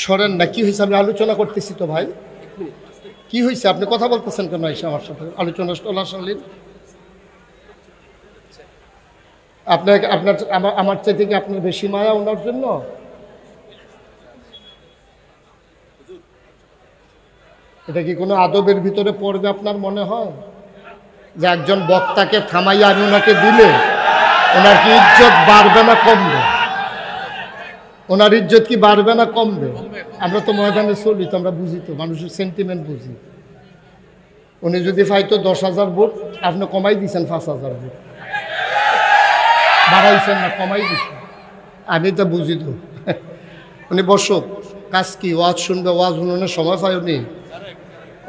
সরেন না, কি হয়েছে? আমি আলোচনা করতেছি তো ভাই, কি হয়েছে? আপনি কথা বলতেছেন কেন এসে আমার সাথে? আলোচনা চলাকালীন আপনাকে আপনার আমার চাইতে কি আপনার বেশি মায়া ওনার জন্য? এটা কি কোনো আদবের ভিতরে পড়বে আপনার মনে হয় যে একজন বক্তাকে থামাইয়া আমি ওনাকে দিলে ওনার কি ইজ্জত বাড়বে না কমবে? ওনার ইজ্জত কি বাড়বে না কমবে? আমরা তো ময়দানে চলি তো, আমরা বুঝি তো, মানুষের সেন্টিমেন্ট বুঝি। উনি যদি পাইতো 10,000 ভোট, আপনি কমাই দিয়েছেন 5,000 ভোট, বাড়াইছেন না কমাই দিচ্ছেন, আমি তো বুঝি তো। উনি বসুক, কাজ কি? ওয়াজ শুনবে, ওয়াজ শুনানোর সময় পাই উনি?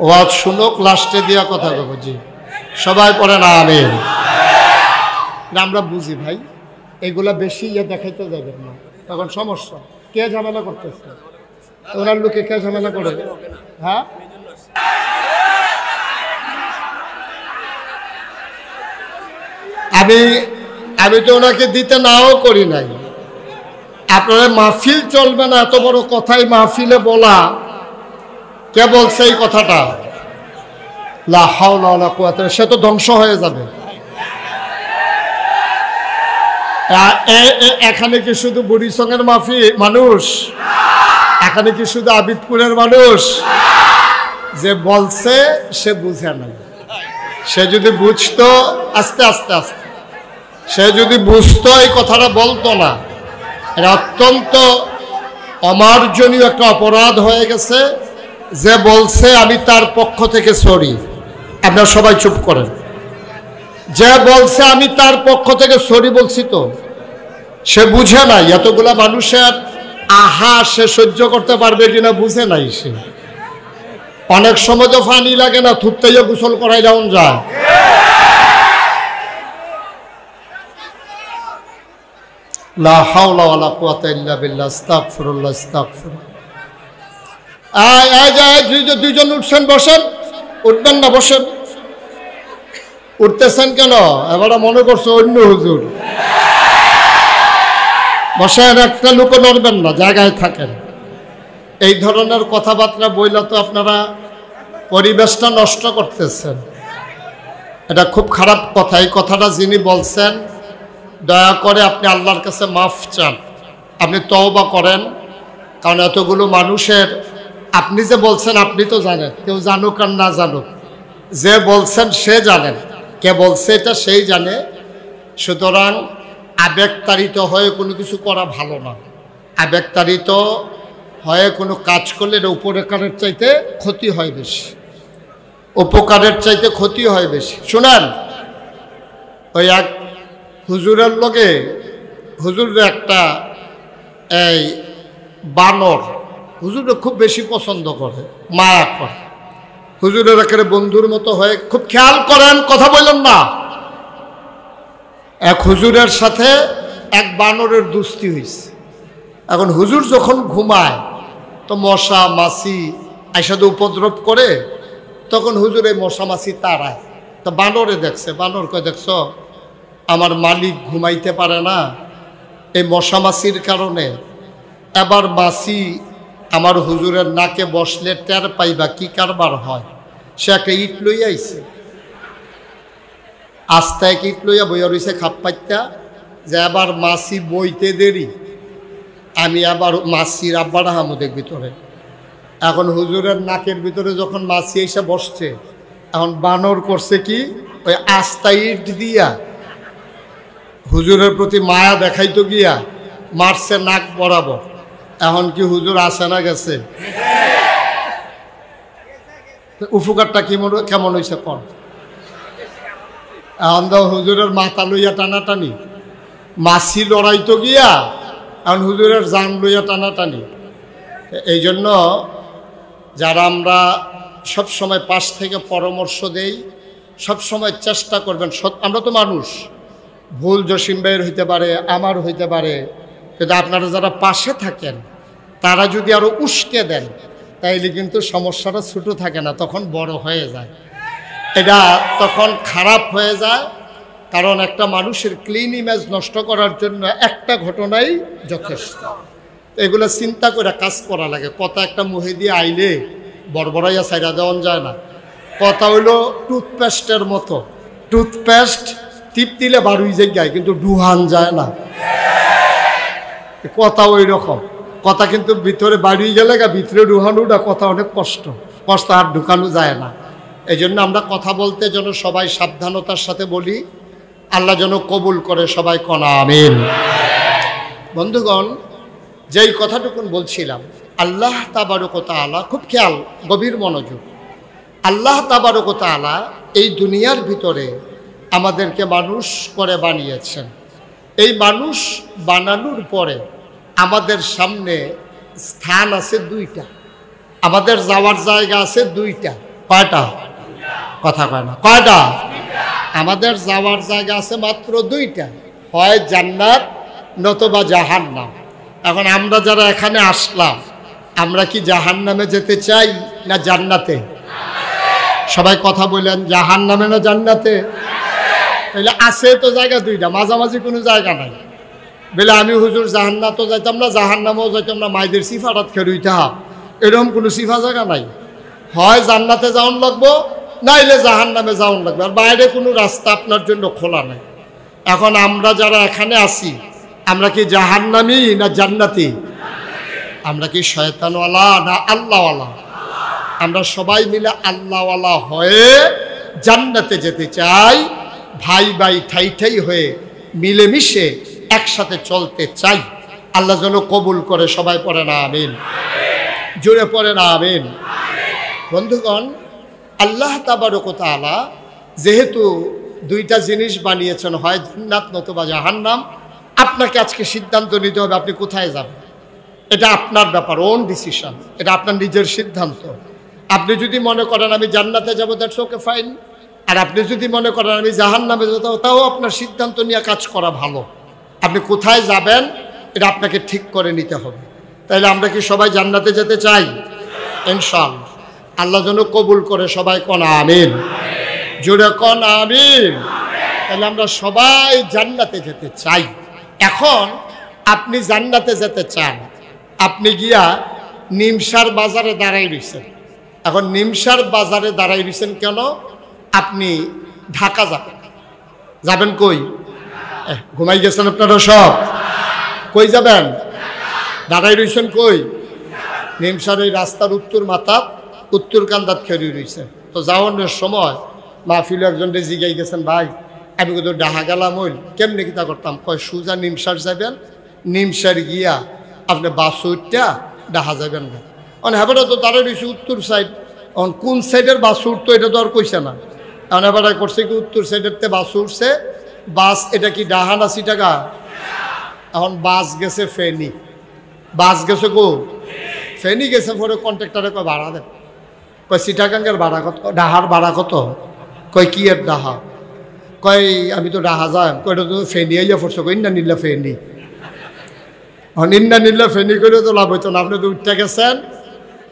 ওয়াজ শুনুক, লাস্টে দিয়া কথা বলবো। জি, সবাই পড়ে না আমিন। আমরা বুঝি ভাই, এগুলা বেশি দেখাইতে যাবেন না, তখন সমস্যা। কে ঝামেলা করতেছে? ওনার লোকে কে ঝামেলা করে? হ্যাঁ, আমি তো ওনাকে দিতে নাও করি নাই। আপনারা মাহফিল চলবে না, এত বড় কথাই মাহফিলে বলা, কে বলছে এই কথাটা? লা হাওলা ওয়ালা কুওয়াতা, সে তো ধ্বংস হয়ে যাবে। এখানে কি শুধু বুড়িসঙ্গের মানুষ? এখানে কি শুধু আবিদপুরের মানুষ? যে বলছে সে বুঝে নাই। সে যদি বুঝতো, আস্তে আস্তে আস্তে সে যদি বুঝতো এই কথাটা বলতো না। এটা অত্যন্ত অমার্জনীয় একটা অপরাধ হয়ে গেছে। যে বলছে আমি তার পক্ষ থেকে সরি, আপনারা সবাই চুপ করেন। যে বলছে আমি তার পক্ষ থেকে সরি বলছি, তো সে বুঝে নাই। এতগুলা মানুষের আহা সে সহ্য করতে পারবে কিনা বুঝে নাই সে। অনেক সময় তো পানি লাগে না, থুততেই গোসল করাই যাওয়া যায়। লা হাওলা ওয়ালা কুওয়াতা ইল্লা বিল্লাহ, আস্তাগফিরুল্লাহ, আস্তাগফিরুল্লাহ। দুইজন উঠছেন, বসেন। উঠবেন না, বসেন। উঠতেছেন কেন? এবার মনে করছো অন্য হুজুর। বসেন, একটা লোক নড়বেন না, জায়গায় থাকেন। এই ধরনের কথাবার্তা বইলা তো আপনারা পরিবেশটা নষ্ট করতেছেন। এটা খুব খারাপ কথা। এই কথাটা যিনি বলছেন, দয়া করে আপনি আল্লাহর কাছে মাফ চান, আপনি তওবা করেন। কারণ এতগুলো মানুষের, আপনি যে বলছেন আপনি তো জানেন, কেউ জানুক আর না জানুক, যে বলছেন সে জানেন, কে বলছে এটা সেই জানে। সুতরাং আবেগতাড়িত হয়ে কোনো কিছু করা ভালো না। আবেগতাড়িত হয়ে কোনো কাজ করলে এটা উপকারের চাইতে ক্ষতি হয় বেশি, উপকারের চাইতে ক্ষতি হয় বেশি। শুনেন, ওই এক হুজুরের লগে হুজুরের একটা এই বানর হুজুরে খুব বেশি পছন্দ করে, মায়া করে। হুজুরের একেবারে বন্ধুর মতো হয়ে, খুব খেয়াল করেন, কথা বললেন না। এক হুজুরের সাথে এক বানরের দুস্তি হয়েছে। এখন হুজুর যখন ঘুমায় তো মশা মাছি আইসাদে উপদ্রব করে, তখন হুজুর এই মশা মাছি তাড়ায়। তো বানরে দেখছে, বানর কয়, দেখছ আমার মালিক ঘুমাইতে পারে না এই মশা মাছির কারণে। এবার মাছি আমার হুজুরের নাকে বসলে টের পাইবা কি কারবার হয়। সে একটা ইট লইয়া আইছে, আস্তে এক ইট লইয়া বইয়া রয়েছে খাপ পাইতা, যে আবার মাছি বইতে দেরি, আমি আবার মাছির আব্বার আহমদের ভিতরে। এখন হুজুরের নাকের ভিতরে যখন মাছি এসে বসছে, এখন বানর করছে কি, ওই আস্তা ইট দিয়া হুজুরের প্রতি মায়া দেখাইতো গিয়া মারছে নাক বরাবর। এখন কি হুজুর আসে না গেছে? উপকারটা কেমন হয়েছে কর। এখন তো হুজুরের মাথা লইয়া টানাটানি, মাছি লড়াইতো গিয়া এখন হুজুরের জান লইয়া টানাটানি। এই জন্য যারা আমরা সবসময় পাশ থেকে পরামর্শ দেই, সবসময় চেষ্টা করবেন। আমরা তো মানুষ, ভুল জসিম ভাইয়ের হইতে পারে, আমার হইতে পারে, কিন্তু আপনারা যারা পাশে থাকেন তারা যদি আরো উস্কে দেন তাইলে কিন্তু সমস্যাটা ছোট থাকে না, তখন বড় হয়ে যায়। এটা তখন খারাপ হয়ে যায়। কারণ একটা মানুষের ক্লিন ইমেজ নষ্ট করার জন্য একটা ঘটনাই যথেষ্ট। এগুলো চিন্তা করে কাজ করা লাগে। কথা একটা মুহে দিয়ে আইলে বড়বড়াইয়া সাইরা দেওয়া যায় না। কথা হইলো টুথপেস্টের মতো, টুথপেস্ট টিপ দিলে বাড়ুই যায় কিন্তু ডুহান যায় না। কথা ওই রকম, কথা কিন্তু ভিতরে বাড়িয়ে গেলে ভিতরে ডুহানোটা কথা অনেক কষ্ট, কষ্ট আর ঢুকানো যায় না। এই জন্য আমরা কথা বলতে যেন সবাই সাবধানতার সাথে বলি, আল্লাহ যেন কবুল করে, সবাই কনা আমিন। বন্ধুগণ, যেই কথাটুকুন বলছিলাম, আল্লাহ তাবারক ওয়া তাআলা, খুব খেয়াল, গভীর মনোযোগ, আল্লাহ তাবারক ওয়া তাআলা এই দুনিয়ার ভিতরে আমাদেরকে মানুষ করে বানিয়েছেন। এই মানুষ বানানোর পরে আমাদের সামনে স্থান আছে দুইটা, আমাদের যাওয়ার জায়গা আছে দুইটা। কয়টা? কথা কয় না, কয়টা? আমাদের যাওয়ার জায়গা আছে মাত্র দুইটা, হয় জান্নাত নতুবা জাহান্নাম। এখন আমরা যারা এখানে আসলাম, আমরা কি জাহান্নামে যেতে চাই না জান্নাতে? সবাই কথা বলেন, জাহান্নামে না জান্নাতে? তাহলে আছে তো জায়গা দুইটা, মাঝামাঝি কোনো জায়গা নাই। বলে আমি হুজুর জাহান্নাতও যাইতাম না জাহান্নামেও যাইতাম না, মাইদের সিফারাত খেরুইতে হাব, এরকম কোনো সিফা জায়গা নাই। হয় জান্নাতে যাওয়ান লাগবো, নাইলে জাহান্নামে যাওয়ান লাগবে, আর বাইরে কোনো রাস্তা আপনার জন্য খোলা নাই। এখন আমরা যারা এখানে আছি, আমরা কি জাহান্নামী না জান্নাতি? আমরা কি শয়তানওয়ালা না আল্লাহওয়ালা? আমরা সবাই মিলে আল্লাহওয়ালা হয়ে জান্নাতে যেতে চাই, ভাই ভাই ঠাই ঠাই হয়ে মিলেমিশে একসাথে চলতে চাই। আল্লাহ যেন কবুল করে, সবাই পড়ে না আমিন, জোরে পড়ে না আমিন। বন্ধুগণ, আল্লাহ তাবারক ওয়া তাআলা যেহেতু দুইটা জিনিস বানিয়েছেন, হয় জান্নাত নতুবা জাহান্নাম, আপনাকে আজকে সিদ্ধান্ত নিতে হবে আপনি কোথায় যাবেন। এটা আপনার ব্যাপার, ওন ডিসিশন, এটা আপনার নিজের সিদ্ধান্ত। আপনি যদি মনে করেন আমি জান্নাতে যাবো, দ্যাটস ওকে, ফাইন। আর আপনি যদি মনে করেন আমি জাহান্নামে যাবো, তাও আপনার সিদ্ধান্ত নিয়ে কাজ করা ভালো। আপনি কোথায় যাবেন এটা আপনাকে ঠিক করে নিতে হবে। তাইলে আমরা কি সবাই জান্নাতে যেতে চাই? ইনশাআল্লাহ। আল্লাহ যেন কবুল করে, সবাই কন আমিন, জোরে কন আমিন। তাহলে আমরা সবাই জান্নাতে যেতে চাই। এখন আপনি জান্নাতে যেতে চান, আপনি গিয়া নিমসার বাজারে দাঁড়াই রয়েছেন। এখন নিমসার বাজারে দাঁড়াই রয়েছেন কেন? আপনি ঢাকা যাবেন। যাবেন কই? ঘুমাই গেছেন আপনারা সব? কই যাবেন? দাঁড়াই রয়েছেন কই? নিমসার এই রাস্তার উত্তর মাথাত, উত্তর কান্দাত খেয়ে রয়েছেন। তো যাওয়ানোর সময় মাহফিলে একজন জিগাই গেছেন, ভাই আমি কিন্তু ডাহা গেলাম, হইল কেমনি কিতা করতাম? কয় সোজা নিমসার যাবেন, নিমসার গিয়া আপনি বাসুরটা ডাহা যাবেন না। এবারে তো দাঁড়াই রয়েছে উত্তর সাইড, এখন কোন সাইডের বাস উঠতো এটা তো আর কইছে না। এখন এবারে করছে কি উত্তর সাইডের তে বাস উঠছে, বাস এটা কি ডাহা না চিটাগা? এখন বাস গেছে ফেনি, বাস গেছে গো ফেনি গেছে। পরে কন্ট্রাক্টরে কয় ভাড়া দেন। কয় চিটাগাঙ্গের ভাড়া কত? ডাহার ভাড়া কত? কয় কি এর ডাহা? কয় আমি তো ডাহা যাই। কয়টা তো ফেনি আইয়া পড়ছে। কই না নিল্লা ফেনি, নিন্না নিল্লা ফেনি করে তো লাভ হইতো না। আপনি তো উঠতে গেছেন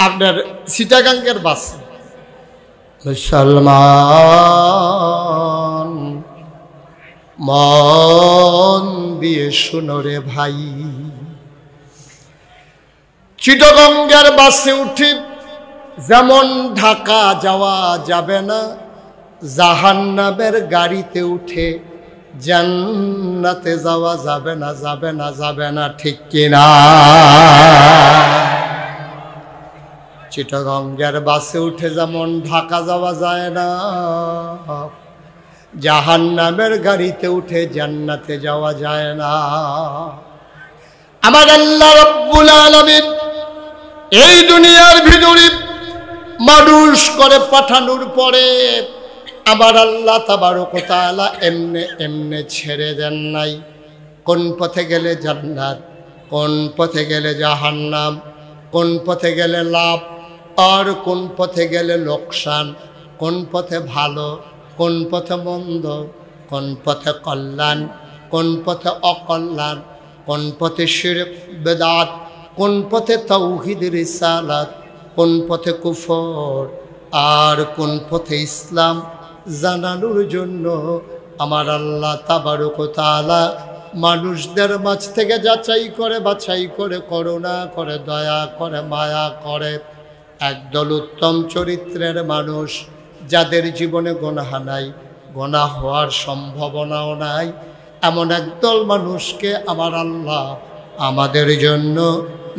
আপনার চিটাগাঙ্গের বাস। মুসলমান মন দিয়ে শুনো রে ভাই, চিটাগাঙ্গের বাসে উঠি যেমন ঢাকা যাওয়া যাবে না, জাহান্নামের গাড়িতে উঠে জান্নাতে যাওয়া যাবে না, যাবে না, যাবে না, ঠিক কিনা? চিটাগাঙ্গের বাসে উঠে যেমন ঢাকা যাওয়া যায় না, জাহান্নামের গাড়িতে উঠে জান্নাতে যাওয়া যায় না। আমার আল্লাহ রাব্বুল আলামিন এই দুনিয়ার ভিতরে মানুষ করে পাঠানোর পরে আমার আল্লাহ তাবারক ওয়া তাআলা এমনে এমনে ছেড়ে দেন নাই। কোন পথে গেলে জান্নাত, কোন পথে গেলে জাহান্নাম, কোন পথে গেলে লাভ আর কোন পথে গেলে লোকসান, কোন পথে ভালো, কোন পথে মন্দ, কোন পথে কল্যাণ, কোন পথে অকল্যাণ, কোন পথে শিরক বেদাত, কোন পথে তাওহীদ রিসালাত, কোন পথে কুফর আর কোন পথে ইসলাম জানানোর জন্য আমার আল্লাহ তাবারক ওয়া তাআলা মানুষদের মাঝ থেকে যাচাই করে বাছাই করে করুণা করে দয়া করে মায়া করে একদল উত্তম চরিত্রের মানুষ, যাদের জীবনে গুনাহ নাই, গুনাহ হওয়ার সম্ভাবনাও নাই, এমন একদল মানুষকে আমার আল্লাহ আমাদের জন্য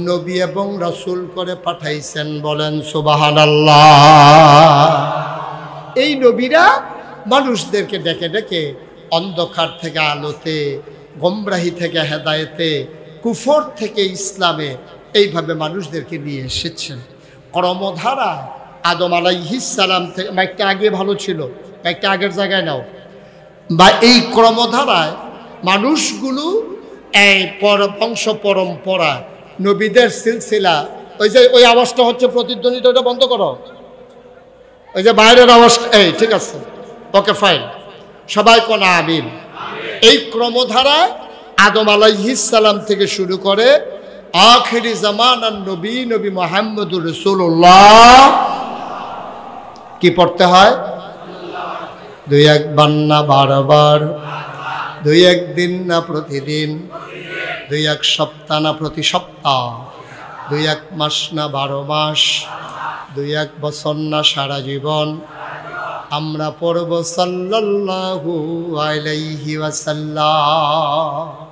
নবী এবং রাসূল করে পাঠাইছেন। বলেন সুবহানাল্লাহ। এই নবীরা মানুষদেরকে ডেকে ডেকে অন্ধকার থেকে আলোতে, গোমরাহি থেকে হেদায়েতে, কুফর থেকে ইসলামে এইভাবে মানুষদেরকে নিয়ে এসেছেন। কর্মধারা আদম আলাইহিস সালাম থেকে, মাইকটা আগে ভালো ছিল, মাইকটা আগের জায়গায় নাও, বা এই ক্রমধারায় মানুষগুলো এই বংশ পরম্পরা নবীদের সিলসিলা, ওই আওয়াজটা হচ্ছে প্রতিধ্বনিত, ওটা বন্ধ করো, ওই যে বাইরের আওয়াজটা, এই ঠিক আছে, ওকে ফাইন, সবাই কোন আমিন। এই ক্রমধারায় আদম আলাইহিস সালাম থেকে শুরু করে আখিরি জামানার নবী নবী মুহাম্মদুর রাসূলুল্লাহ কি পড়তে হয়? দুই একবার না বারবার, দুই একদিন না প্রতিদিন, দুই এক সপ্তাহ না প্রতি সপ্তাহ, দুই এক মাস না 12 মাস, দুই এক বছর না সারা জীবন আমরা পড়ব সাল্লাল্লাহু আলাইহি ওয়াসাল্লাম।